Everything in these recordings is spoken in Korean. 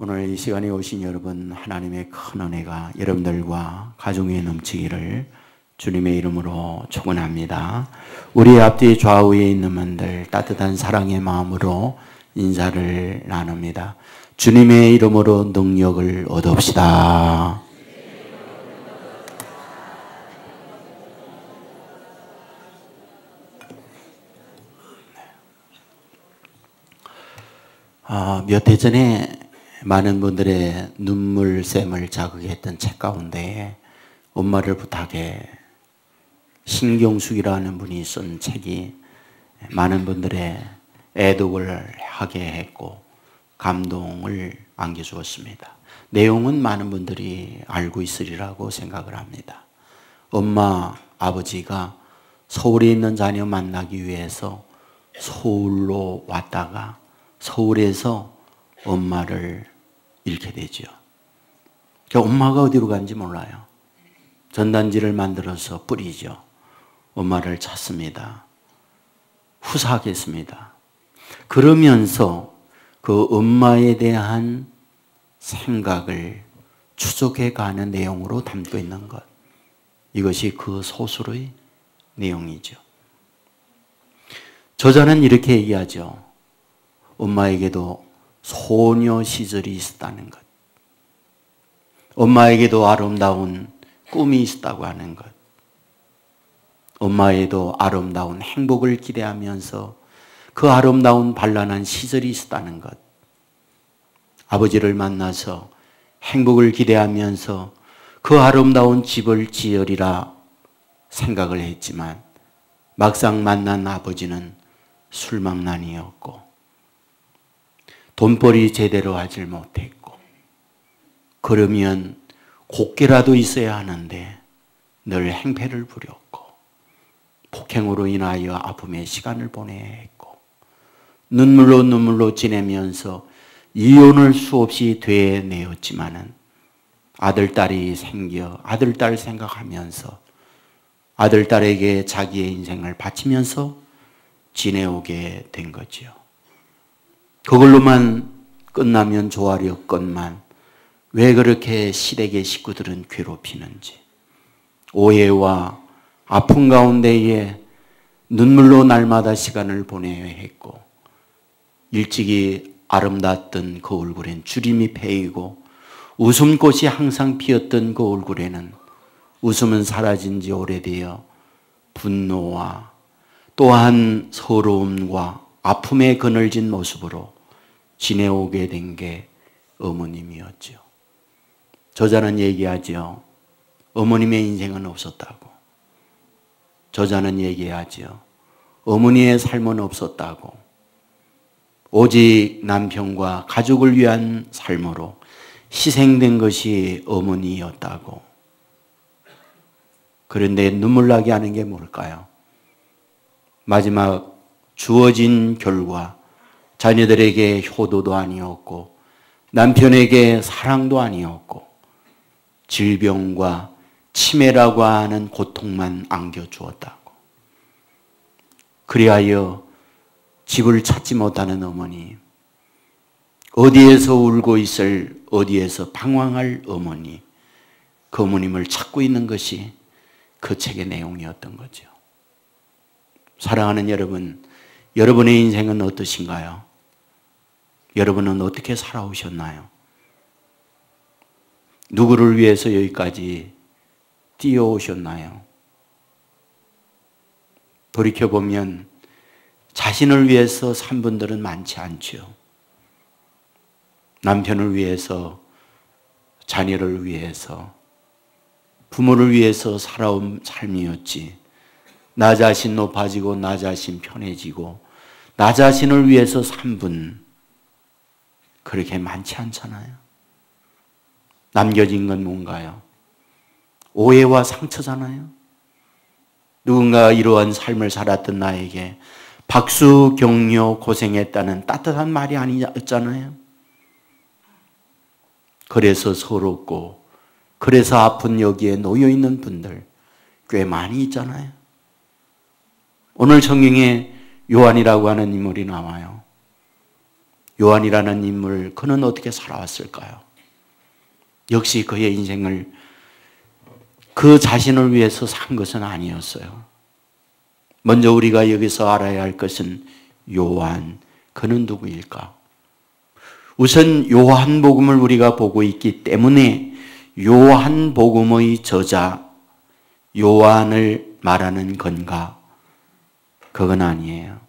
오늘 이 시간에 오신 여러분, 하나님의 큰 은혜가 여러분들과 가정에 넘치기를 주님의 이름으로 축원합니다. 우리 앞뒤 좌우에 있는 분들 따뜻한 사랑의 마음으로 인사를 나눕니다. 주님의 이름으로 능력을 얻읍시다. 몇 해 전에 많은 분들의 눈물샘을 자극했던 책 가운데 엄마를 부탁해 신경숙이라는 분이 쓴 책이 많은 분들의 애독을 하게 했고 감동을 안겨주었습니다. 내용은 많은 분들이 알고 있으리라고 생각을 합니다. 엄마, 아버지가 서울에 있는 자녀 만나기 위해서 서울로 왔다가 서울에서 엄마를 잃게 되죠. 엄마가 어디로 간지 몰라요. 전단지를 만들어서 뿌리죠. 엄마를 찾습니다. 후사하겠습니다. 그러면서 그 엄마에 대한 생각을 추적해 가는 내용으로 담고 있는 것. 이것이 그 소설의 내용이죠. 저자는 이렇게 얘기하죠. 엄마에게도 소녀 시절이 있었다는 것. 엄마에게도 아름다운 꿈이 있었다고 하는 것. 엄마에도 아름다운 행복을 기대하면서 그 아름다운 반란한 시절이 있었다는 것. 아버지를 만나서 행복을 기대하면서 그 아름다운 집을 지으리라 생각을 했지만 막상 만난 아버지는 술망난이었고 돈벌이 제대로 하질 못했고 그러면 곱게라도 있어야 하는데 늘 행패를 부렸고 폭행으로 인하여 아픔의 시간을 보내야 했고 눈물로 지내면서 이혼을 수없이 되뇌었지만은 아들딸이 생겨 아들딸 생각하면서 아들딸에게 자기의 인생을 바치면서 지내오게 된 거지요. 그걸로만 끝나면 좋아렸건만 왜 그렇게 시댁의 식구들은 괴롭히는지 오해와 아픔 가운데에 눈물로 날마다 시간을 보내야 했고 일찍이 아름답던 그 얼굴엔 주림이 패이고 웃음꽃이 항상 피었던 그 얼굴에는 웃음은 사라진 지 오래되어 분노와 또한 서러움과 아픔에 그늘진 모습으로 지내오게 된 게 어머님이었죠. 저자는 얘기하죠. 어머님의 인생은 없었다고. 저자는 얘기하죠. 어머니의 삶은 없었다고. 오직 남편과 가족을 위한 삶으로 희생된 것이 어머니였다고. 그런데 눈물 나게 하는 게 뭘까요? 마지막 주어진 결과 자녀들에게 효도도 아니었고 남편에게 사랑도 아니었고 질병과 치매라고 하는 고통만 안겨주었다고. 그리하여 집을 찾지 못하는 어머니, 어디에서 울고 있을, 어디에서 방황할 어머니, 그 어머님을 찾고 있는 것이 그 책의 내용이었던 거죠. 사랑하는 여러분, 여러분의 인생은 어떠신가요? 여러분은 어떻게 살아오셨나요? 누구를 위해서 여기까지 뛰어오셨나요? 돌이켜보면 자신을 위해서 산 분들은 많지 않죠. 남편을 위해서, 자녀를 위해서, 부모를 위해서 살아온 삶이었지. 나 자신 높아지고 나 자신 편해지고 나 자신을 위해서 산 분 그렇게 많지 않잖아요. 남겨진 건 뭔가요? 오해와 상처잖아요. 누군가 이러한 삶을 살았던 나에게 박수, 격려, 고생했다는 따뜻한 말이 아니었잖아요. 그래서 서럽고 그래서 아픈 여기에 놓여있는 분들 꽤 많이 있잖아요. 오늘 성경에 요한이라고 하는 인물이 나와요. 요한이라는 인물, 그는 어떻게 살아왔을까요? 역시 그의 인생을 그 자신을 위해서 산 것은 아니었어요. 먼저 우리가 여기서 알아야 할 것은 요한, 그는 누구일까? 우선 요한복음을 우리가 보고 있기 때문에 요한복음의 저자 요한을 말하는 건가? 그건 아니에요.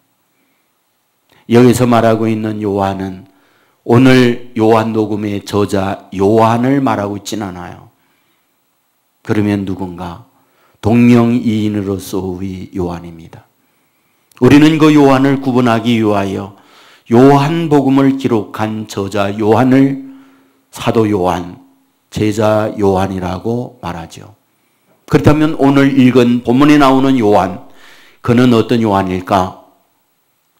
여기서 말하고 있는 요한은 오늘 요한복음의 저자 요한을 말하고 있진 않아요. 그러면 누군가? 동명이인으로서의 요한입니다. 우리는 그 요한을 구분하기 위하여 요한복음을 기록한 저자 요한을 사도 요한, 제자 요한이라고 말하죠. 그렇다면 오늘 읽은 본문에 나오는 요한, 그는 어떤 요한일까?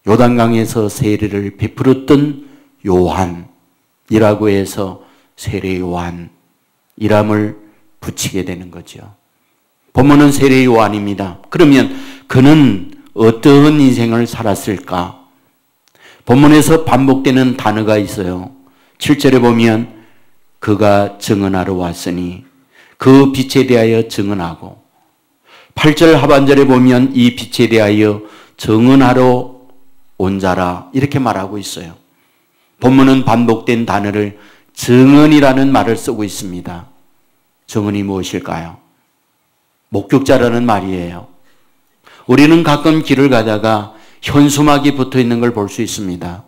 요단강에서 세례를 베풀었던 요한이라고 해서 세례 요한 이름을 붙이게 되는 거죠. 본문은 세례 요한입니다. 그러면 그는 어떤 인생을 살았을까? 본문에서 반복되는 단어가 있어요. 7절에 보면 그가 증언하러 왔으니 그 빛에 대하여 증언하고, 8절 하반절에 보면 이 빛에 대하여 증언하러 온 자라 이렇게 말하고 있어요. 본문은 반복된 단어를 증언이라는 말을 쓰고 있습니다. 증언이 무엇일까요? 목격자라는 말이에요. 우리는 가끔 길을 가다가 현수막이 붙어 있는 걸 볼 수 있습니다.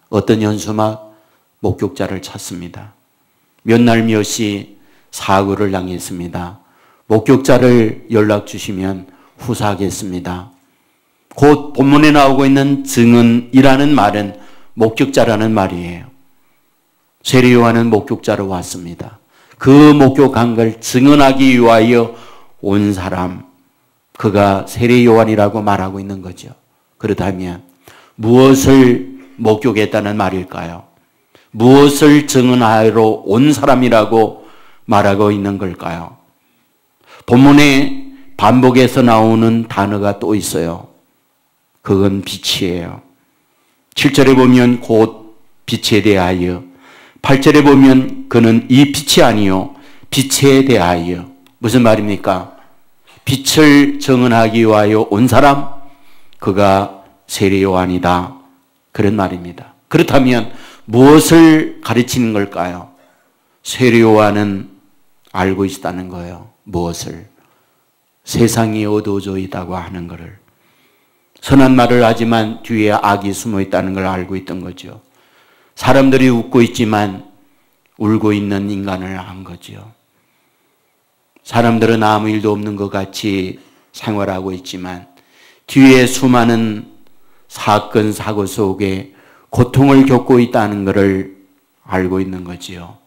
어떤 현수막? 목격자를 찾습니다. 몇 날 몇 시 사고를 당했습니다. 목격자를 연락 주시면 후사하겠습니다. 곧 본문에 나오고 있는 증언이라는 말은 목격자라는 말이에요. 세례 요한은 목격자로 왔습니다. 그 목격한 걸 증언하기 위하여 온 사람, 그가 세례 요한이라고 말하고 있는 거죠. 그렇다면 무엇을 목격했다는 말일까요? 무엇을 증언하러 온 사람이라고 말하고 있는 걸까요? 본문에 반복해서 나오는 단어가 또 있어요. 그건 빛이에요. 7절에 보면 곧 빛에 대하여, 8절에 보면 그는 이 빛이 아니요 빛에 대하여. 무슨 말입니까? 빛을 증언하기 위하여 온 사람, 그가 세례 요한이다. 그런 말입니다. 그렇다면 무엇을 가르치는 걸까요? 세례 요한은 알고 있다는 거예요. 무엇을? 세상이 어두워져 있다고 하는 것을. 선한 말을 하지만 뒤에 악이 숨어 있다는 걸 알고 있던 거죠. 사람들이 웃고 있지만 울고 있는 인간을 한 거죠. 사람들은 아무 일도 없는 것 같이 생활하고 있지만 뒤에 수많은 사건, 사고 속에 고통을 겪고 있다는 것을 알고 있는 거지요.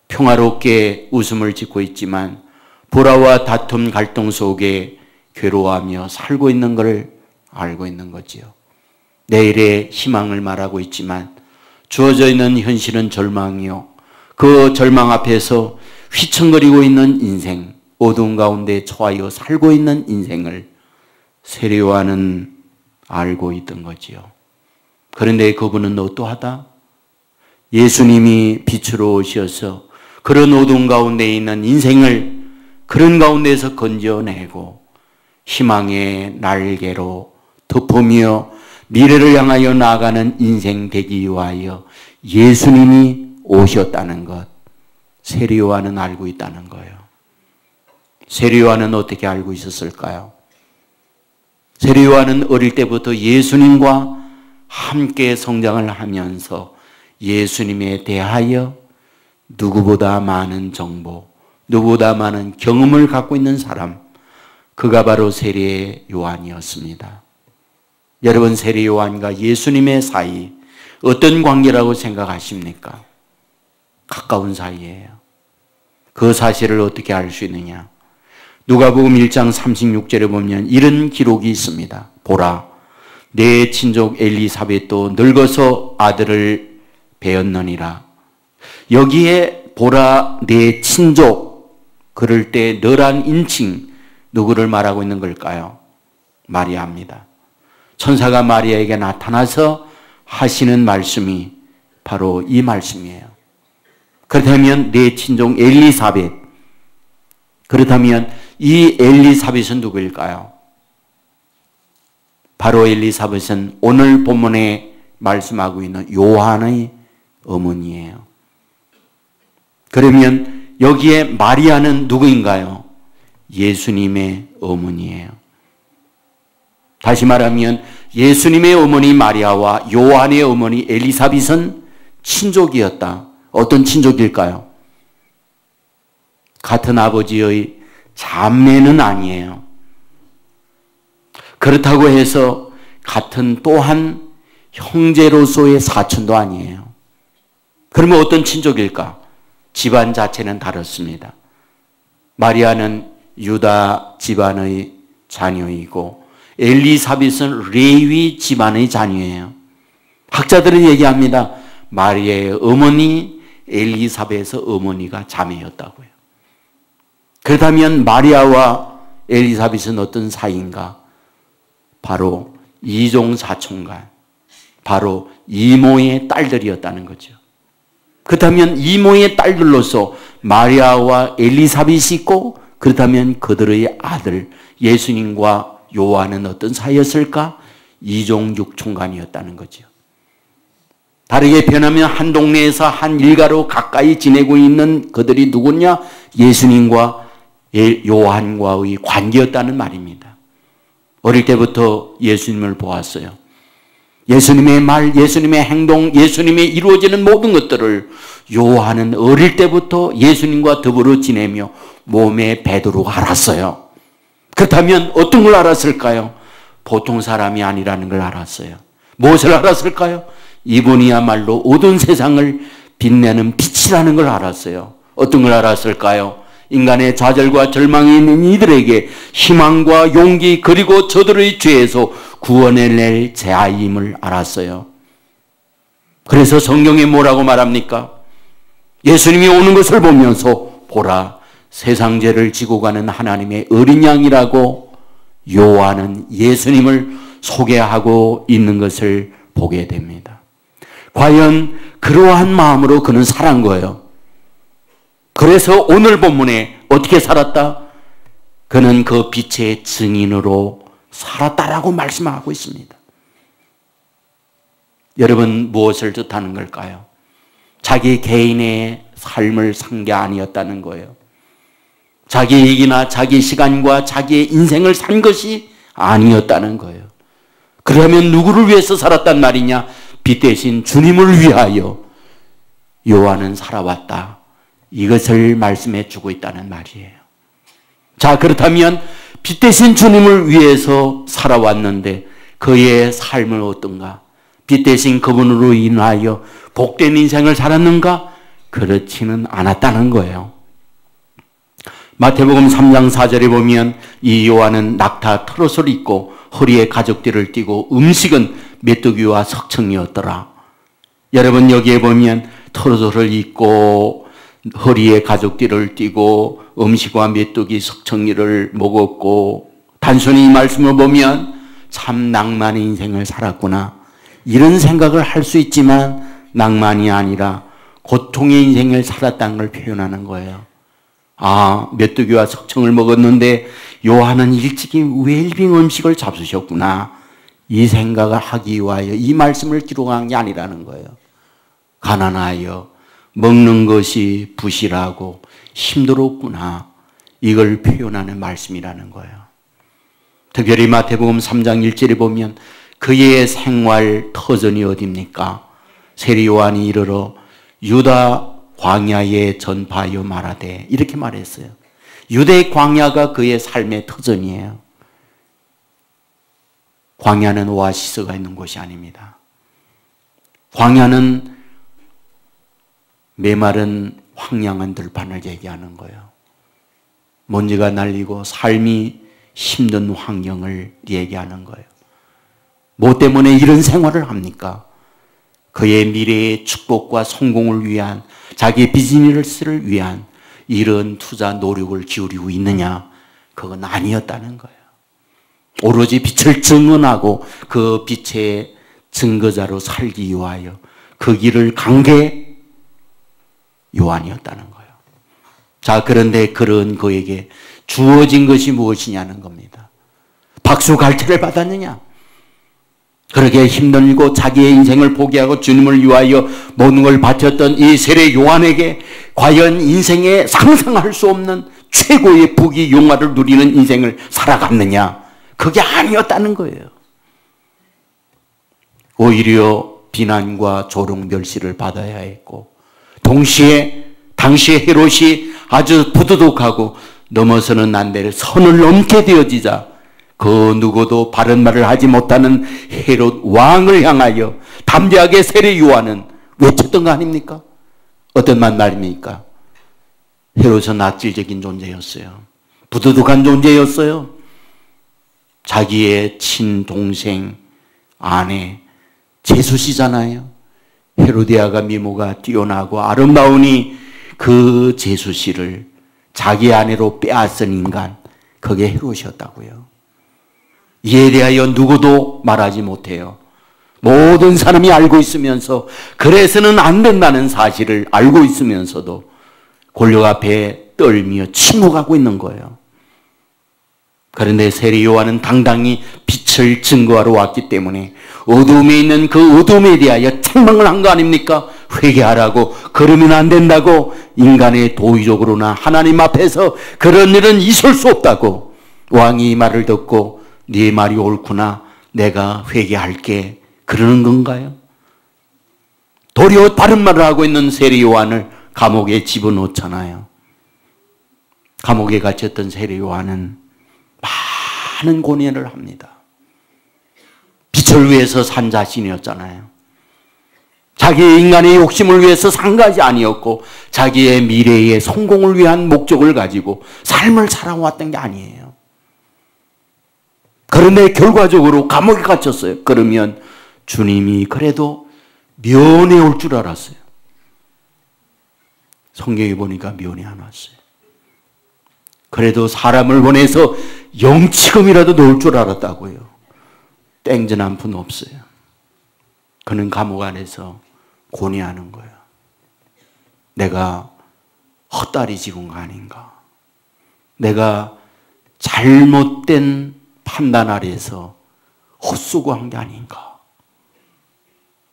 평화롭게 웃음을 짓고 있지만 불화와 다툼, 갈등 속에 괴로워하며 살고 있는 것을 알고 있는 거지요. 내일의 희망을 말하고 있지만 주어져 있는 현실은 절망이요. 그 절망 앞에서 휘청거리고 있는 인생, 어두운 가운데 처하여 살고 있는 인생을 세례 요한은 알고 있던 거지요. 그런데 그분은 어떠하다? 예수님이 빛으로 오셔서 그런 어두운 가운데 있는 인생을 그런 가운데서 건져내고 희망의 날개로 덮으며 미래를 향하여 나아가는 인생 되기 위하여 예수님이 오셨다는 것, 세례 요한은 알고 있다는 거예요. 세례 요한은 어떻게 알고 있었을까요? 세례 요한은 어릴 때부터 예수님과 함께 성장을 하면서 예수님에 대하여 누구보다 많은 정보, 누구보다 많은 경험을 갖고 있는 사람, 그가 바로 세례 요한이었습니다. 여러분, 세례 요한과 예수님의 사이 어떤 관계라고 생각하십니까? 가까운 사이예요. 그 사실을 어떻게 알 수 있느냐? 누가복음 1장 36절에 보면 이런 기록이 있습니다. 보라, 내 친족 엘리사벳도 늙어서 아들을 배었느니라. 여기에 보라 내 친족, 그럴 때 너란 인칭, 누구를 말하고 있는 걸까요? 마리아입니다. 천사가 마리아에게 나타나서 하시는 말씀이 바로 이 말씀이에요. 그렇다면 내 친종 엘리사벳, 그렇다면 이 엘리사벳은 누구일까요? 바로 엘리사벳은 오늘 본문에 말씀하고 있는 요한의 어머니예요. 그러면 여기에 마리아는 누구인가요? 예수님의 어머니예요. 다시 말하면 예수님의 어머니 마리아와 요한의 어머니 엘리사벳은 친족이었다. 어떤 친족일까요? 같은 아버지의 자매는 아니에요. 그렇다고 해서 같은 또한 형제로서의 사촌도 아니에요. 그러면 어떤 친족일까? 집안 자체는 다릅니다. 마리아는 유다 집안의 자녀이고 엘리사벳은 레위 집안의 자녀예요. 학자들은 얘기합니다. 마리아의 어머니 엘리사벳의 어머니가 자매였다고요. 그렇다면 마리아와 엘리사벳은 어떤 사이인가? 바로 이종사촌간, 바로 이모의 딸들이었다는 거죠. 그렇다면 이모의 딸들로서 마리아와 엘리사벳이 있고, 그렇다면 그들의 아들 예수님과 요한은 어떤 사이였을까? 이종육촌간이었다는 거죠. 다르게 표현하면 한 동네에서 한 일가로 가까이 지내고 있는 그들이 누구냐? 예수님과 요한과의 관계였다는 말입니다. 어릴 때부터 예수님을 보았어요. 예수님의 말, 예수님의 행동, 예수님의 이루어지는 모든 것들을 요한은 어릴 때부터 예수님과 더불어 지내며 몸에 배도록 알았어요. 그렇다면 어떤 걸 알았을까요? 보통 사람이 아니라는 걸 알았어요. 무엇을 알았을까요? 이분이야말로 어두운 세상을 빛내는 빛이라는 걸 알았어요. 어떤 걸 알았을까요? 인간의 좌절과 절망이 있는 이들에게 희망과 용기, 그리고 저들의 죄에서 구원을 낼 자임을 알았어요. 그래서 성경에 뭐라고 말합니까? 예수님이 오는 것을 보면서 보라, 세상 죄를 지고 가는 하나님의 어린 양이라고 요한은 예수님을 소개하고 있는 것을 보게 됩니다. 과연 그러한 마음으로 그는 살은 거예요. 그래서 오늘 본문에 어떻게 살았다? 그는 그 빛의 증인으로 살았다라고 말씀하고 있습니다. 여러분, 무엇을 뜻하는 걸까요? 자기 개인의 삶을 산 게 아니었다는 거예요. 자기 얘기나 자기 시간과 자기의 인생을 산 것이 아니었다는 거예요. 그러면 누구를 위해서 살았단 말이냐? 빛 대신 주님을 위하여 요한은 살아왔다. 이것을 말씀해 주고 있다는 말이에요. 자, 그렇다면 빛 대신 주님을 위해서 살아왔는데 그의 삶은 어떤가? 빛 대신 그분으로 인하여 복된 인생을 살았는가? 그렇지는 않았다는 거예요. 마태복음 3장 4절에 보면 이 요한은 낙타 트롯을 입고 허리에 가죽띠를 띠고 음식은 메뚜기와 석청이었더라. 여러분, 여기에 보면 트롯을 입고 허리에 가죽띠를 띠고 음식과 메뚜기 석청이를 먹었고, 단순히 이 말씀을 보면 참 낭만의 인생을 살았구나, 이런 생각을 할 수 있지만 낭만이 아니라 고통의 인생을 살았다는 걸 표현하는 거예요. 아, 메뚜기와 석청을 먹었는데 요한은 일찍이 웰빙 음식을 잡수셨구나, 이 생각을 하기 위하여 이 말씀을 기록한 게 아니라는 거예요. 가난하여 먹는 것이 부실하고 힘들었구나, 이걸 표현하는 말씀이라는 거예요. 특별히 마태복음 3장 1절에 보면 그의 생활 터전이 어디입니까? 세리 요한이 이르러 유다 광야에 전파하여 말하되, 이렇게 말했어요. 유대 광야가 그의 삶의 터전이에요. 광야는 오아시스가 있는 곳이 아닙니다. 광야는 메마른 황량한 들판을 얘기하는 거예요. 먼지가 날리고 삶이 힘든 환경을 얘기하는 거예요. 뭐 때문에 이런 생활을 합니까? 그의 미래의 축복과 성공을 위한, 자기 비즈니스를 위한 이런 투자 노력을 기울이고 있느냐? 그건 아니었다는 거예요. 오로지 빛을 증언하고 그 빛의 증거자로 살기 위하여 그 길을 간 게 요한이었다는 거예요. 자, 그런데 그런 그에게 주어진 것이 무엇이냐는 겁니다. 박수갈채를 받았느냐? 그렇게 힘들고 자기의 인생을 포기하고 주님을 위하여 모든 걸 바쳤던 이 세례 요한에게 과연 인생에 상상할 수 없는 최고의 부귀 영화를 누리는 인생을 살아갔느냐? 그게 아니었다는 거예요. 오히려 비난과 조롱 멸시를 받아야 했고, 동시에 당시에 헤롯이 아주 부도덕하고 넘어서는 안 될 선을 넘게 되어지자 그 누구도 바른 말을 하지 못하는 헤롯 왕을 향하여 담대하게 세례 요한은 외쳤던 거 아닙니까? 어떤 말입니까? 헤롯은 악질적인 존재였어요. 부도덕한 존재였어요. 자기의 친동생 아내 제수씨잖아요. 헤로디아가 미모가 뛰어나고 아름다우니 그 제수씨를 자기 아내로 빼앗은 인간, 그게 헤롯이었다고요. 이에 대하여 누구도 말하지 못해요. 모든 사람이 알고 있으면서 그래서는 안 된다는 사실을 알고 있으면서도 권력 앞에 떨며 침묵하고 있는 거예요. 그런데 세례 요한은 당당히 빛을 증거하러 왔기 때문에 어둠에 있는 그 어둠에 대하여 책망을 한 거 아닙니까? 회개하라고, 그러면 안 된다고, 인간의 도의적으로나 하나님 앞에서 그런 일은 있을 수 없다고. 왕이 이 말을 듣고 네 말이 옳구나, 내가 회개할게, 그러는 건가요? 도리어 바른 말을 하고 있는 세례 요한을 감옥에 집어넣잖아요. 감옥에 갇혔던 세례 요한은 많은 고뇌를 합니다. 빛을 위해서 산 자신이었잖아요. 자기의 인간의 욕심을 위해서 산 것이 아니었고 자기의 미래의 성공을 위한 목적을 가지고 삶을 살아왔던 게 아니에요. 그런데 결과적으로 감옥에 갇혔어요. 그러면 주님이 그래도 면회 올 줄 알았어요. 성경에 보니까 면회 안 왔어요. 그래도 사람을 보내서 영치금이라도 넣을 줄 알았다고요. 땡전 한 푼 없어요. 그는 감옥 안에서 고뇌하는 거예요. 내가 헛다리 지은 거 아닌가? 내가 잘못된 판단 아래에서 헛수고한 게 아닌가?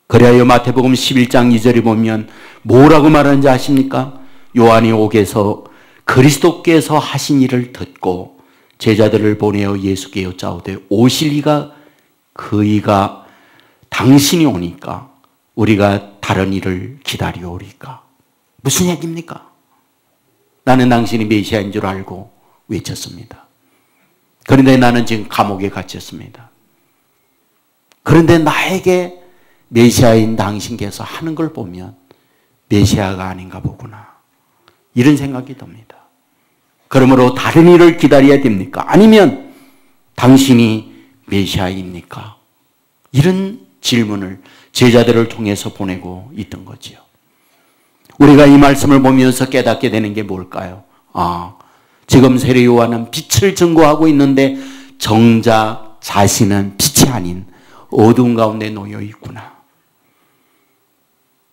그래야 마태복음 11장 2절에 보면 뭐라고 말하는지 아십니까? 요한이 옥에서 그리스도께서 하신 일을 듣고 제자들을 보내어 예수께 여짜오되 오실리가 그이가 당신이 오니까 우리가 다른 일을 기다려오리까? 무슨 얘기입니까? 나는 당신이 메시아인 줄 알고 외쳤습니다. 그런데 나는 지금 감옥에 갇혔습니다. 그런데 나에게 메시아인 당신께서 하는 걸 보면 메시아가 아닌가 보구나, 이런 생각이 듭니다. 그러므로 다른 일을 기다려야 됩니까? 아니면 당신이 메시아입니까? 이런 질문을 제자들을 통해서 보내고 있던 거지요. 우리가 이 말씀을 보면서 깨닫게 되는 게 뭘까요? 지금 세례 요한은 빛을 증거하고 있는데 정작 자신은 빛이 아닌 어두운 가운데 놓여 있구나.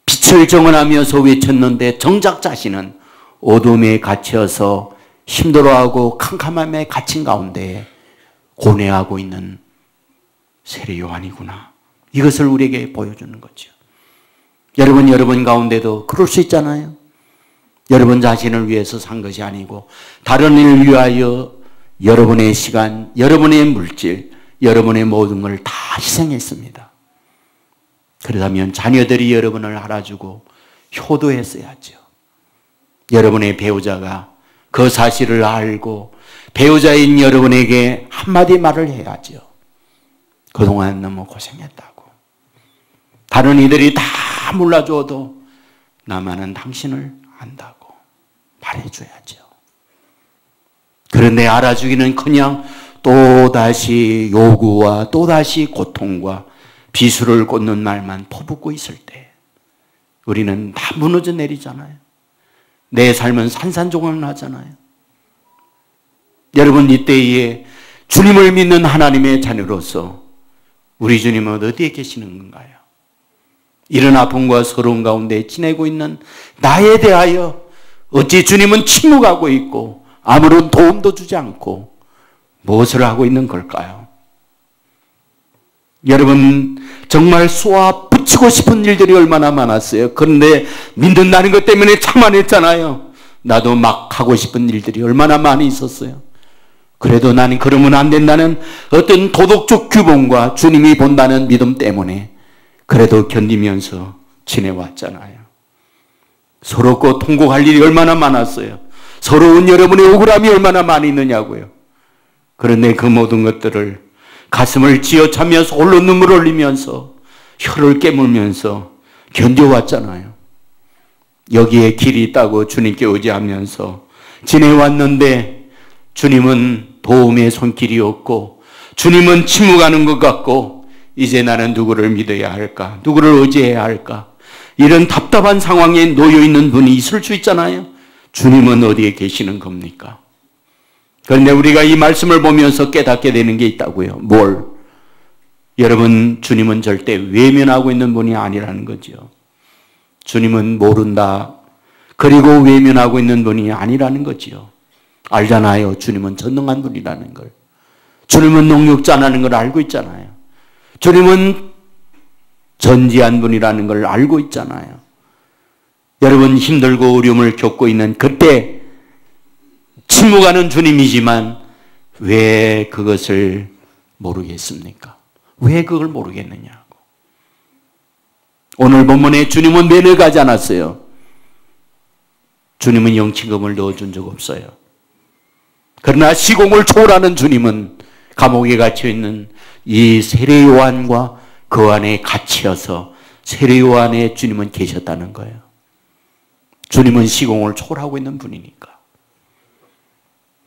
빛을 증언하면서 외쳤는데 정작 자신은 어둠에 갇혀서 힘들어하고 캄캄함에 갇힌 가운데 고뇌하고 있는 세례 요한이구나. 이것을 우리에게 보여주는 거죠. 여러분 가운데도 그럴 수 있잖아요. 여러분 자신을 위해서 산 것이 아니고 다른 일을 위하여 여러분의 시간, 여러분의 물질, 여러분의 모든 걸 다 희생했습니다. 그러다면 자녀들이 여러분을 알아주고 효도했어야죠. 여러분의 배우자가 그 사실을 알고 배우자인 여러분에게 한마디 말을 해야죠. 그동안 너무 고생했다고. 다른 이들이 다 몰라줘도 나만은 당신을 안다고 말해줘야죠. 그런데 알아주기는커녕 또다시 요구와 또다시 고통과 비수를 꽂는 말만 퍼붓고 있을 때 우리는 다 무너져 내리잖아요. 내 삶은 산산조각 나잖아요. 여러분, 이때에 주님을 믿는 하나님의 자녀로서 우리 주님은 어디에 계시는 건가요? 이런 아픔과 서러움 가운데 지내고 있는 나에 대하여 어찌 주님은 침묵하고 있고 아무런 도움도 주지 않고 무엇을 하고 있는 걸까요? 여러분, 정말 쏘아 붙이고 싶은 일들이 얼마나 많았어요. 그런데 믿는다는 것 때문에 참아냈잖아요. 나도 막 하고 싶은 일들이 얼마나 많이 있었어요. 그래도 나는 그러면 안 된다는 어떤 도덕적 규범과 주님이 본다는 믿음 때문에 그래도 견디면서 지내왔잖아요. 서럽고 통곡할 일이 얼마나 많았어요. 서러운 여러분의 억울함이 얼마나 많이 있느냐고요. 그런데 그 모든 것들을 가슴을 쥐어차면서 홀로 눈물을 흘리면서 혀를 깨물면서 견뎌왔잖아요. 여기에 길이 있다고 주님께 의지하면서 지내왔는데 주님은 도움의 손길이 없고 주님은 침묵하는 것 같고 이제 나는 누구를 믿어야 할까? 누구를 의지해야 할까? 이런 답답한 상황에 놓여 있는 분이 있을 수 있잖아요. 주님은 어디에 계시는 겁니까? 그런데 우리가 이 말씀을 보면서 깨닫게 되는 게 있다고요. 뭘? 여러분, 주님은 절대 외면하고 있는 분이 아니라는 거죠. 주님은 모른다. 그리고 외면하고 있는 분이 아니라는 거지요. 알잖아요. 주님은 전능한 분이라는 걸. 주님은 능력자라는 걸 알고 있잖아요. 주님은 전지한 분이라는 걸 알고 있잖아요. 여러분, 힘들고 어려움을 겪고 있는 그때 침묵하는 주님이지만 왜 그것을 모르겠습니까? 왜 그걸 모르겠느냐고. 오늘 본문에 주님은 면회가지 않았어요. 주님은 영치금을 넣어준 적 없어요. 그러나 시공을 초월하는 주님은 감옥에 갇혀있는 이 세례 요한과 그 안에 갇혀서 세례 요한에 주님은 계셨다는 거예요. 주님은 시공을 초월하고 있는 분이니까.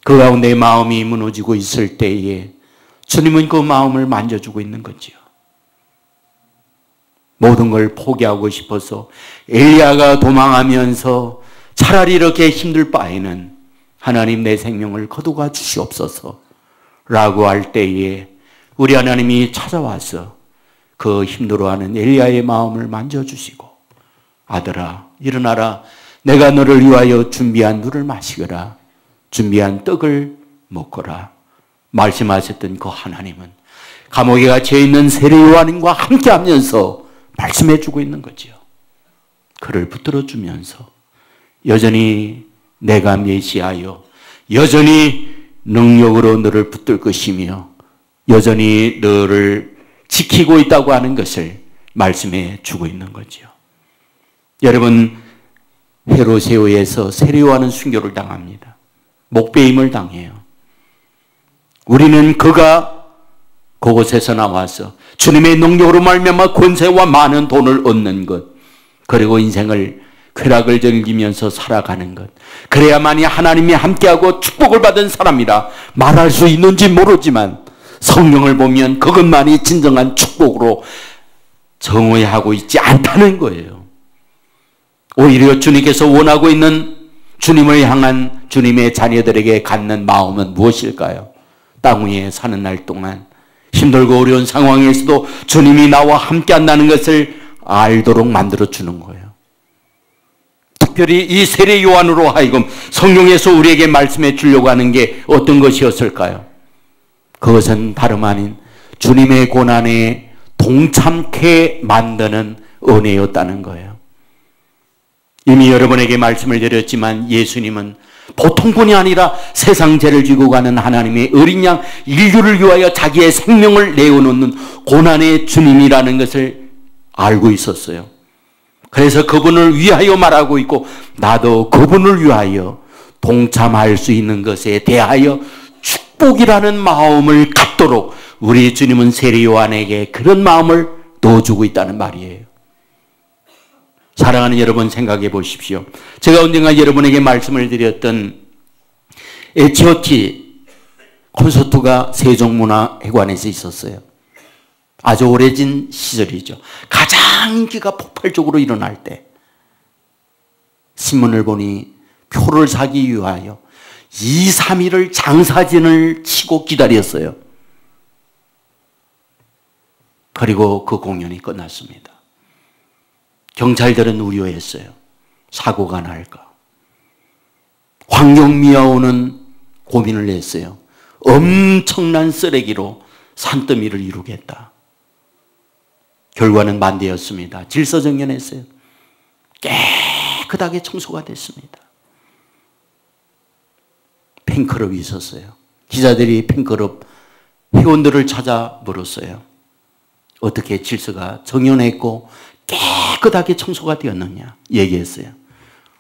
그 가운데 마음이 무너지고 있을 때에 주님은 그 마음을 만져주고 있는 거지요. 모든 걸 포기하고 싶어서 엘리야가 도망하면서 차라리 이렇게 힘들 바에는 하나님 내 생명을 거두가 주시옵소서 라고 할 때에 우리 하나님이 찾아와서 그 힘들어하는 엘리야의 마음을 만져주시고 아들아 일어나라 내가 너를 위하여 준비한 물을 마시거라 준비한 떡을 먹거라 말씀하셨던 그 하나님은 감옥에 갇혀있는 세례 요한과 함께하면서 말씀해주고 있는 거지요. 그를 붙들어주면서 여전히 내가 메시아여 여전히 능력으로 너를 붙들 것이며 여전히 너를 지키고 있다고 하는 것을 말씀해 주고 있는 거죠. 여러분 헤롯세오에서 세례 요한은 순교를 당합니다. 목배임을 당해요. 우리는 그가 그곳에서 나와서 주님의 능력으로 말미암아 권세와 많은 돈을 얻는 것 그리고 인생을 쾌락을 즐기면서 살아가는 것 그래야만이 하나님이 함께하고 축복을 받은 사람이라 말할 수 있는지 모르지만 성경을 보면 그것만이 진정한 축복으로 정의하고 있지 않다는 거예요. 오히려 주님께서 원하고 있는 주님을 향한 주님의 자녀들에게 갖는 마음은 무엇일까요? 땅 위에 사는 날 동안 힘들고 어려운 상황에서도 주님이 나와 함께 한다는 것을 알도록 만들어주는 거예요. 특별히 이 세례 요한으로 하여금 성경에서 우리에게 말씀해 주려고 하는 게 어떤 것이었을까요? 그것은 다름 아닌 주님의 고난에 동참케 만드는 은혜였다는 거예요. 이미 여러분에게 말씀을 드렸지만 예수님은 보통 분이 아니라 세상 죄를 지고 가는 하나님의 어린 양 인류를 위하여 자기의 생명을 내어놓는 고난의 주님이라는 것을 알고 있었어요. 그래서 그분을 위하여 말하고 있고 나도 그분을 위하여 동참할 수 있는 것에 대하여 축복이라는 마음을 갖도록 우리 주님은 세례 요한에게 그런 마음을 넣어주고 있다는 말이에요. 사랑하는 여러분 생각해 보십시오. 제가 언젠가 여러분에게 말씀을 드렸던 H.O.T 콘서트가 세종문화회관에서 있었어요. 아주 오래전 시절이죠. 가장 인기가 폭발적으로 일어날 때 신문을 보니 표를 사기 위하여 2, 3일을 장사진을 치고 기다렸어요. 그리고 그 공연이 끝났습니다. 경찰들은 우려했어요. 사고가 날까. 환경미화원은 고민을 했어요. 엄청난 쓰레기로 산더미를 이루겠다. 결과는 반대였습니다. 질서정연했어요. 깨끗하게 청소가 됐습니다. 팬클럽이 있었어요. 기자들이 팬클럽 회원들을 찾아 물었어요. 어떻게 질서가 정연했고 깨끗하게 청소가 되었느냐 얘기했어요.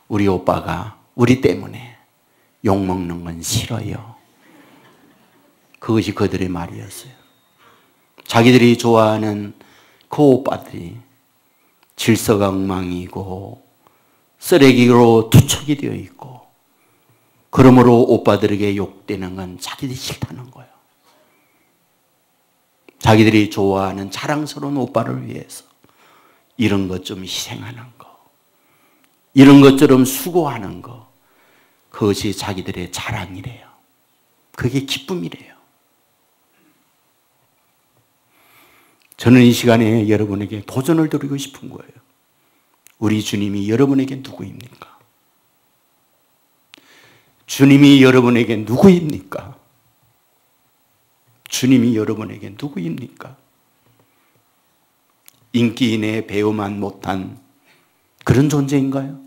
우리 오빠가 우리 때문에 욕먹는 건 싫어요. 그것이 그들의 말이었어요. 자기들이 좋아하는 그 오빠들이 질서가 엉망이고 쓰레기로 투척이 되어 있고 그러므로 오빠들에게 욕되는 건 자기들이 싫다는 거예요. 자기들이 좋아하는 자랑스러운 오빠를 위해서 이런 것 좀 희생하는 거, 이런 것처럼 수고하는 거, 그것이 자기들의 자랑이래요. 그게 기쁨이래요. 저는 이 시간에 여러분에게 도전을 드리고 싶은 거예요. 우리 주님이 여러분에게 누구입니까? 주님이 여러분에게 누구입니까? 주님이 여러분에게 누구입니까? 인기인의 배우만 못한 그런 존재인가요?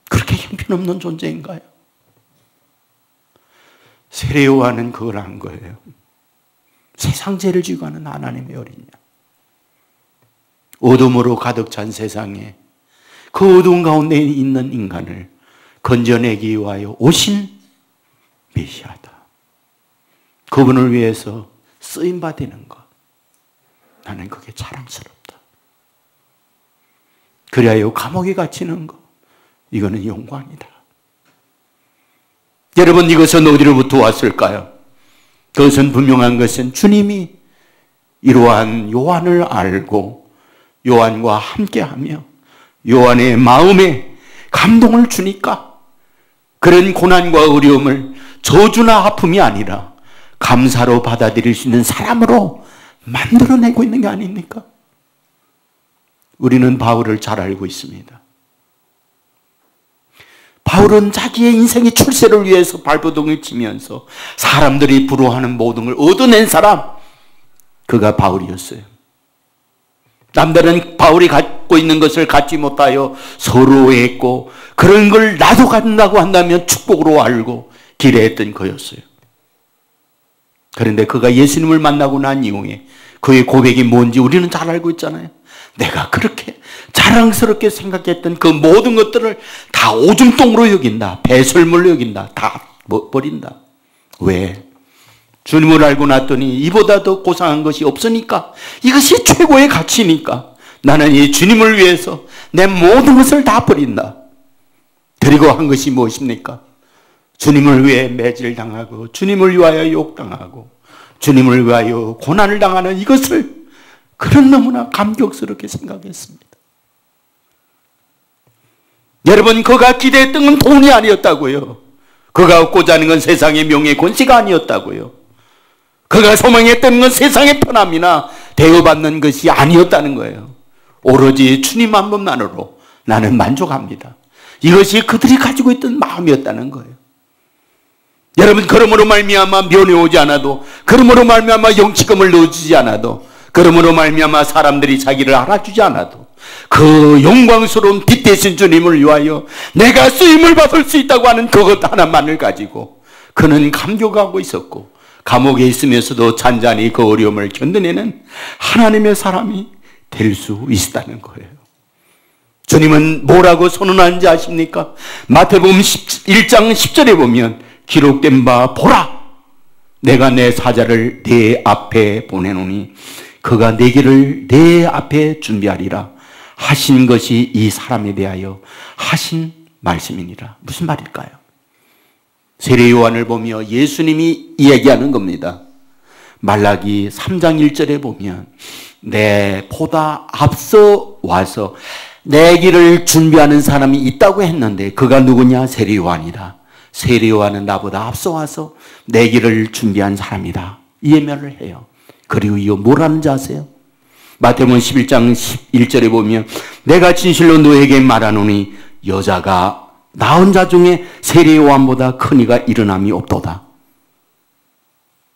그렇게 형편없는 존재인가요? 세례요한은 그걸 한 거예요. 세상 죄를 지고 하는 하나님의 어린 양. 어둠으로 가득 찬 세상에 그 어두운 가운데 있는 인간을 건져내기 위하여 오신 메시아다. 그분을 위해서 쓰임받는 것. 나는 그게 자랑스럽다. 그리하여 감옥에 갇히는 것. 이거는 영광이다. 여러분, 이것은 어디로부터 왔을까요? 그것은 분명한 것은 주님이 이러한 요한을 알고 요한과 함께하며 요한의 마음에 감동을 주니까 그런 고난과 어려움을 저주나 아픔이 아니라 감사로 받아들일 수 있는 사람으로 만들어내고 있는 게 아닙니까? 우리는 바울을 잘 알고 있습니다. 바울은 자기의 인생의 출세를 위해서 발버둥을 치면서 사람들이 부러워하는 모든 걸 얻어낸 사람, 그가 바울이었어요. 남들은 바울이 갖고 있는 것을 갖지 못하여 서러워했고 그런 걸 나도 갖는다고 한다면 축복으로 알고 기대했던 그였어요. 그런데 그가 예수님을 만나고 난 이후에 그의 고백이 뭔지 우리는 잘 알고 있잖아요. 내가 그렇게 자랑스럽게 생각했던 그 모든 것들을 다 오줌통으로 여긴다. 배설물로 여긴다. 다 버린다. 왜? 주님을 알고 났더니 이보다 더 고상한 것이 없으니까, 이것이 최고의 가치니까 나는 이 주님을 위해서 내 모든 것을 다 버린다. 그리고 한 것이 무엇입니까? 주님을 위해 매질당하고 주님을 위하여 욕당하고 주님을 위하여 고난을 당하는 이것을 그런 너무나 감격스럽게 생각했습니다. 여러분, 그가 기대했던 건 돈이 아니었다고요. 그가 얻고자 하는 건 세상의 명예 권세가 아니었다고요. 그가 소망했던 건 세상의 편함이나 대우받는 것이 아니었다는 거예요. 오로지 주님 한 분만으로 나는 만족합니다. 이것이 그들이 가지고 있던 마음이었다는 거예요. 여러분, 그러므로 말미암아 면회 오지 않아도, 그러므로 말미암아 영치금을 넣어주지 않아도, 그러므로 말미암아 사람들이 자기를 알아주지 않아도 그 영광스러운 빛 대신 주님을 위하여 내가 쓰임을 받을 수 있다고 하는 그것 하나만을 가지고 그는 감격하고 있었고, 감옥에 있으면서도 잔잔히 그 어려움을 견뎌내는 하나님의 사람이 될 수 있었다는 거예요. 주님은 뭐라고 선언하는지 아십니까? 마태복음 1장 10절에 보면 기록된 바 보라, 내가 내 사자를 내 앞에 보내노니 그가 내 길을 내 앞에 준비하리라 하신 것이 이 사람에 대하여 하신 말씀이니라. 무슨 말일까요? 세례 요한을 보며 예수님이 이야기하는 겁니다. 말라기 3장 1절에 보면 내 보다 앞서 와서 내 길을 준비하는 사람이 있다고 했는데 그가 누구냐? 세례 요한이다. 세례 요한은 나보다 앞서 와서 내 길을 준비한 사람이다. 이 예언을 해요. 그리고 이거 뭐라는지 아세요? 마태복음 11장 11절에 보면 내가 진실로 너에게 말하노니 여자가 낳은 자 중에 세례 요한보다 큰 이가 일어남이 없도다.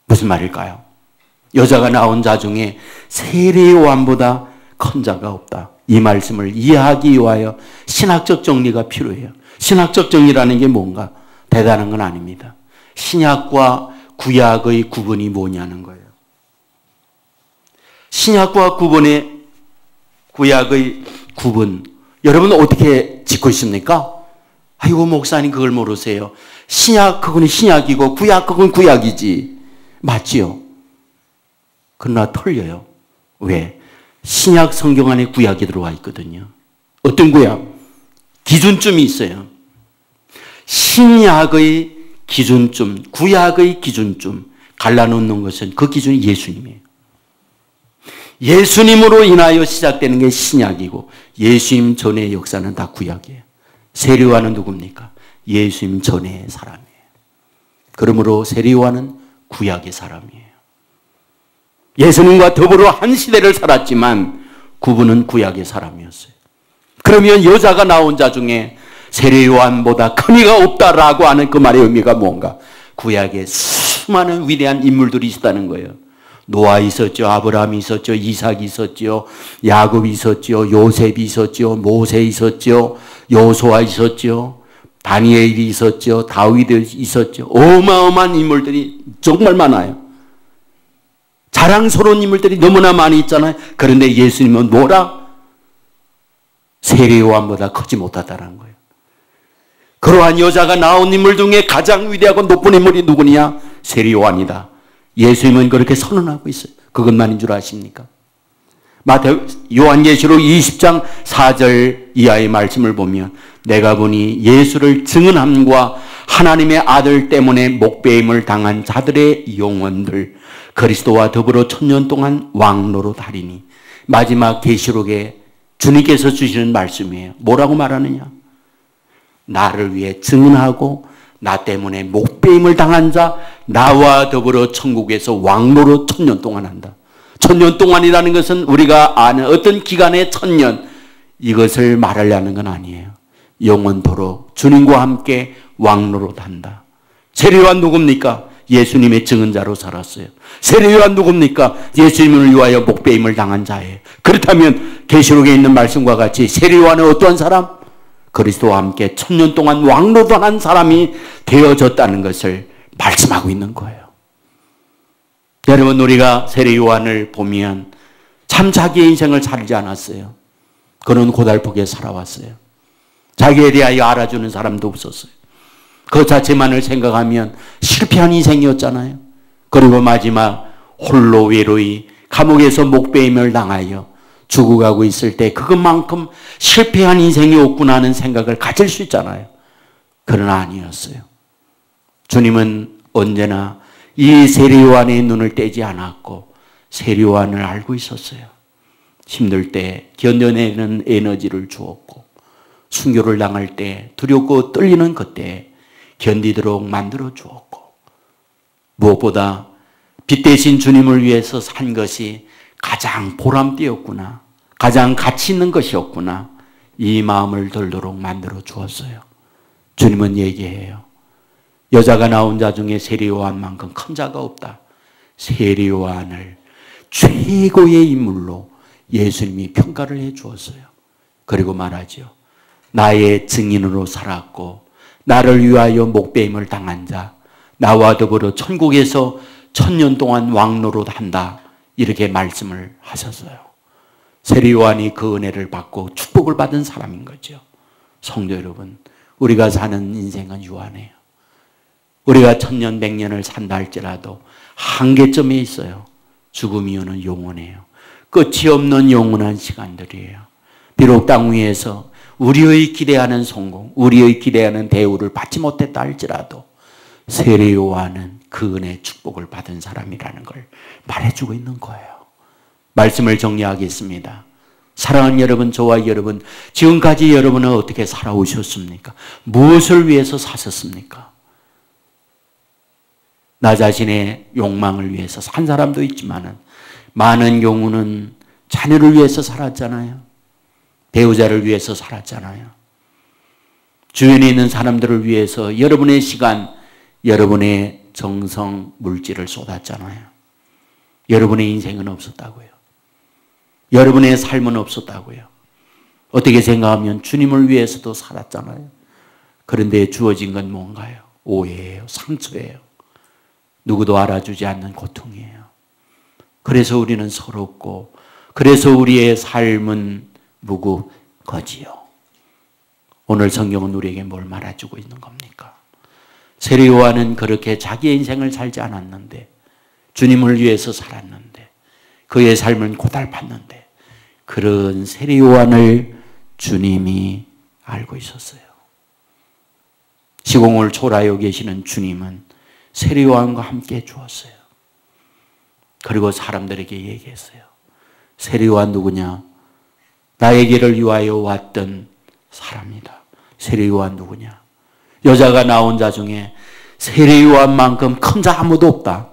무슨 말일까요? 여자가 낳은 자 중에 세례 요한보다 큰 자가 없다. 이 말씀을 이해하기 위하여 신학적 정리가 필요해요. 신학적 정리라는 게 뭔가 대단한 건 아닙니다. 신약과 구약의 구분이 뭐냐는 거예요. 신약과 구약의 구분, 여러분 어떻게 짓고 있습니까? 아이고 목사님 그걸 모르세요. 신약 그건 신약이고 구약 그건 구약이지. 맞지요? 그러나 틀려요. 왜? 신약 성경 안에 구약이 들어와 있거든요. 어떤 구약? 기준점이 있어요. 신약의 기준점, 구약의 기준점 갈라놓는 것은 그 기준이 예수님이에요. 예수님으로 인하여 시작되는 게 신약이고 예수님 전의 역사는 다 구약이에요. 세례요한은 누굽니까? 예수님 전의 사람이에요. 그러므로 세례요한은 구약의 사람이에요. 예수님과 더불어 한 시대를 살았지만 그분은 구약의 사람이었어요. 그러면 여자가 나온 자 중에 세례요한보다 큰 이가 없다라고 하는 그 말의 의미가 뭔가? 구약에 수많은 위대한 인물들이 있었다는 거예요. 노아 있었죠. 아브라함이 있었죠. 이삭이 있었죠. 야곱이 있었죠. 요셉이 있었죠. 모세 있었죠. 여호수아 있었죠. 다니엘이 있었죠. 다윗이 있었죠. 어마어마한 인물들이 정말 많아요. 자랑스러운 인물들이 너무나 많이 있잖아요. 그런데 예수님은 뭐라? 세례 요한보다 크지 못하다는 거예요. 그러한 여자가 나온 인물 중에 가장 위대하고 높은 인물이 누구냐? 세례 요한이다. 예수님은 그렇게 선언하고 있어요. 그것만인 줄 아십니까? 요한계시록 20장 4절 이하의 말씀을 보면 내가 보니 예수를 증언함과 하나님의 아들 때문에 목배임을 당한 자들의 영혼들 그리스도와 더불어 1000년 동안 왕노릇 하리니. 마지막 계시록에 주님께서 주시는 말씀이에요. 뭐라고 말하느냐? 나를 위해 증언하고 나 때문에 목배임을 당한 자 나와 더불어 천국에서 왕노릇 1000년 동안 한다. 1000년 동안이라는 것은 우리가 아는 어떤 기간의 1000년 이것을 말하려는 건 아니에요. 영원토록 주님과 함께 왕노릇 한다. 세례요한 누굽니까? 예수님의 증언자로 살았어요. 세례요한 누굽니까? 예수님을 위하여 목배임을 당한 자예요. 그렇다면 계시록에 있는 말씀과 같이 세례요한은 어떠한 사람? 그리스도와 함께 1000년 동안 왕노릇한 사람이 되어졌다는 것을 말씀하고 있는 거예요. 여러분 우리가 세례요한을 보면 참 자기의 인생을 살지 않았어요. 그는 고달프게 살아왔어요. 자기에 대하여 알아주는 사람도 없었어요. 그 자체만을 생각하면 실패한 인생이었잖아요. 그리고 마지막 홀로 외로이 감옥에서 목배임을 당하여 죽어가고 있을 때 그것만큼 실패한 인생이 없구나 하는 생각을 가질 수 있잖아요. 그러나 아니었어요. 주님은 언제나 이 세례요한의 눈을 떼지 않았고 세례요한을 알고 있었어요. 힘들 때 견뎌내는 에너지를 주었고 순교를 당할 때 두렵고 떨리는 그때 견디도록 만들어 주었고 무엇보다 빛 대신 주님을 위해서 산 것이 가장 보람되었구나. 가장 가치 있는 것이었구나. 이 마음을 들도록 만들어 주었어요. 주님은 얘기해요. 여자가 나온 자 중에 세례요한만큼 큰 자가 없다. 세례요한을 최고의 인물로 예수님이 평가를 해 주었어요. 그리고 말하죠. 나의 증인으로 살았고 나를 위하여 목배임을 당한 자 나와 더불어 천국에서 1000년 동안 왕노릇 한다. 이렇게 말씀을 하셨어요. 세례요한이 그 은혜를 받고 축복을 받은 사람인 거죠. 성도 여러분, 우리가 사는 인생은 유한해요. 우리가 1000년, 100년을 산다 할지라도 한계점에 있어요. 죽음 이후는 영원해요. 끝이 없는 영원한 시간들이에요. 비록 땅 위에서 우리의 기대하는 성공, 우리의 기대하는 대우를 받지 못했다 할지라도 세례요한은 그 은혜의 축복을 받은 사람이라는 걸 말해주고 있는 거예요. 말씀을 정리하겠습니다. 사랑하는 여러분, 저와 여러분, 지금까지 여러분은 어떻게 살아오셨습니까? 무엇을 위해서 사셨습니까? 나 자신의 욕망을 위해서 산 사람도 있지만 많은 경우는 자녀를 위해서 살았잖아요. 배우자를 위해서 살았잖아요. 주변에 있는 사람들을 위해서 여러분의 시간, 여러분의 정성, 물질을 쏟았잖아요. 여러분의 인생은 없었다고요. 여러분의 삶은 없었다고요. 어떻게 생각하면 주님을 위해서도 살았잖아요. 그런데 주어진 건 뭔가요? 오해예요. 상처예요. 누구도 알아주지 않는 고통이에요. 그래서 우리는 서럽고, 그래서 우리의 삶은 무구거지요. 오늘 성경은 우리에게 뭘 말해주고 있는 겁니까? 세례 요한은 그렇게 자기의 인생을 살지 않았는데, 주님을 위해서 살았는데, 그의 삶은 고달팠는데, 그런 세례 요한을 주님이 알고 있었어요. 시공을 초라하여 계시는 주님은 세례 요한과 함께 주었어요. 그리고 사람들에게 얘기했어요. 세례 요한 누구냐? 나에게를 위하여 왔던 사람이다. 세례 요한 누구냐? 여자가 나온 자 중에 세례 요한만큼 큰 자 아무도 없다.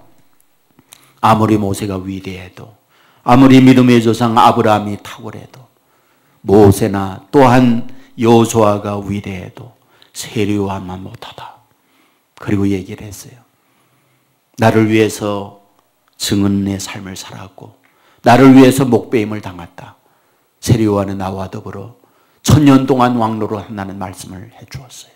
아무리 모세가 위대해도, 아무리 믿음의 조상 아브라함이 탁월해도, 모세나 또한 여호수아가 위대해도 세례 요한만 못하다. 그리고 얘기를 했어요. 나를 위해서 증언의 삶을 살았고, 나를 위해서 목배임을 당했다. 세례 요한은 나와 더불어 1000년 동안 왕노를 한다는 말씀을 해주었어요.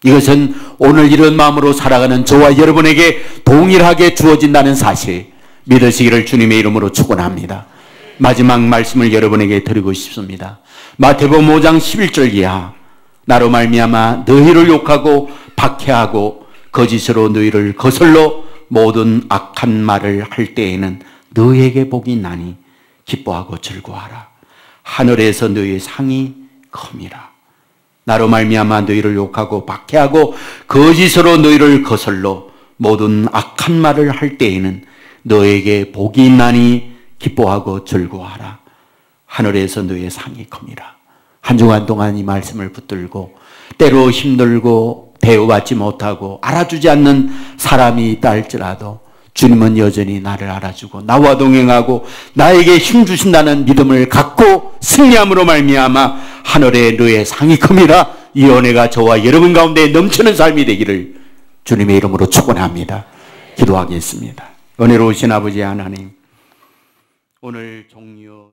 이것은 오늘 이런 마음으로 살아가는 저와 여러분에게 동일하게 주어진다는 사실 믿으시기를 주님의 이름으로 축원합니다. 마지막 말씀을 여러분에게 드리고 싶습니다. 마태복음 5장 11절 이하, 나로 말미암아 너희를 욕하고 박해하고 거짓으로 너희를 거슬러 모든 악한 말을 할 때에는 너희에게 복이 나니 기뻐하고 즐거워하라. 하늘에서 너희의 상이 큽니다. 나로 말미암아 너희를 욕하고 박해하고 거짓으로 너희를 거슬러 모든 악한 말을 할 때에는 너에게 복이 있나니 기뻐하고 즐거워하라. 하늘에서 너희의 상이 큽니다. 한 주간 동안 이 말씀을 붙들고 때로 힘들고 대우받지 못하고 알아주지 않는 사람이 있다 할지라도 주님은 여전히 나를 알아주고 나와 동행하고 나에게 힘주신다는 믿음을 갖고 승리함으로 말미암아 하늘에 너의 상이 큽니다. 이 은혜가 저와 여러분 가운데 넘치는 삶이 되기를 주님의 이름으로 축원합니다. 기도하겠습니다. 은혜로우신 아버지 하나님, 오늘 종료